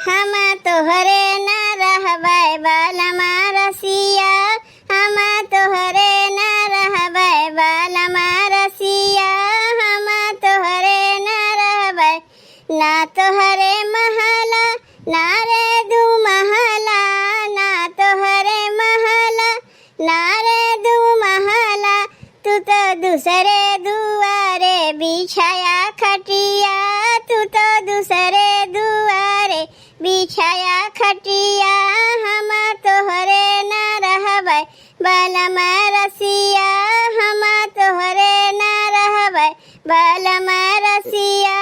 हम तोहरे न रहबै बालमा रसिया, हम तोहरे न रहबै बालमा रसिया, हम तोहरे न रहबै। ना तोहरे महला ना रे दू महला, ना तोहरे महला ना रे दू महला, तू तो दूसरे दुआरे बिछाया खटिया, तू तो दूसरे दुआरे बिछाया खटिया, हम तोहरे न रहबै बालमा रसिया, हम तोहरे न रहबै बालमा रसिया,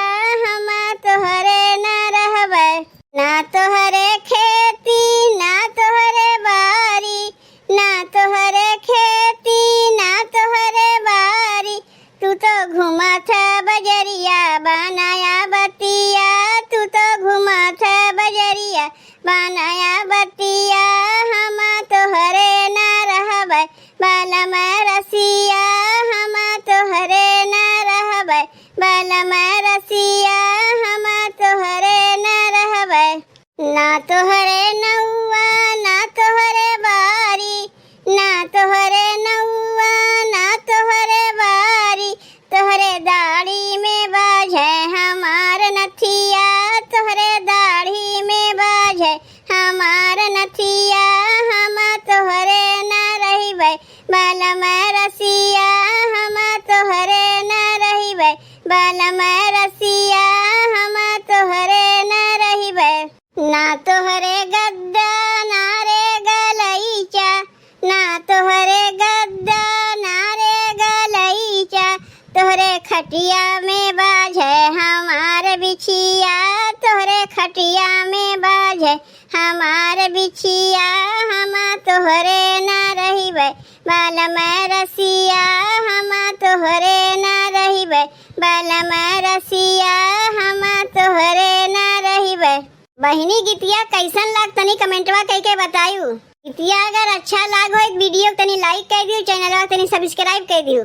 हम तोहरे न रहबै। ना तोहरे खेती ना तोहरे बारी, ना तोहरे खेती ना तोहरे बारी, तू तो घुमत बजरिया बनाया बतिया, तू तो घुमत बजरिया बनाया बतिया, हम तोहरे न रहबै बालमा रसिया, हम तोहरे न रहबै बालमा रसिया, हम तोहरे न रहबै। ना तोहरे नौआ ना तोहरे बारी, ना तोहरे नौआ ना तोहरे बारी, तोहरे दाढ़ी में बाझे हमार नथिया, तोहरे दाढ़ी में बाझे हमार नथिया, हम तोहरे न रहिबै बालमा रसिया, हम तोहरे न रहिबै बालमा रसिया, हम तोहरे न रहिबै। ना तोहरे गद्दा ना रे गलैचा, ना तोहरे गद्दा ना रे गलैचा, तोहरे खटिया में बाझे हमार बिछिया, तोहरे खटिया में बाझे हमार बिछिया, हम तोहरे न रहिबै बालमा रसिया, हम तोहरे न रहिबै बालमा रसिया, हम तोहरे न रहिबै। बहिनी गीतिया कैसन लाग तनी कमेंटवा कह के बतायू। गीतिया अगर अच्छा लाग हो वीडियो तनी लाइक कर दियो, चैनलवा तनी सब्सक्राइब कर दियो।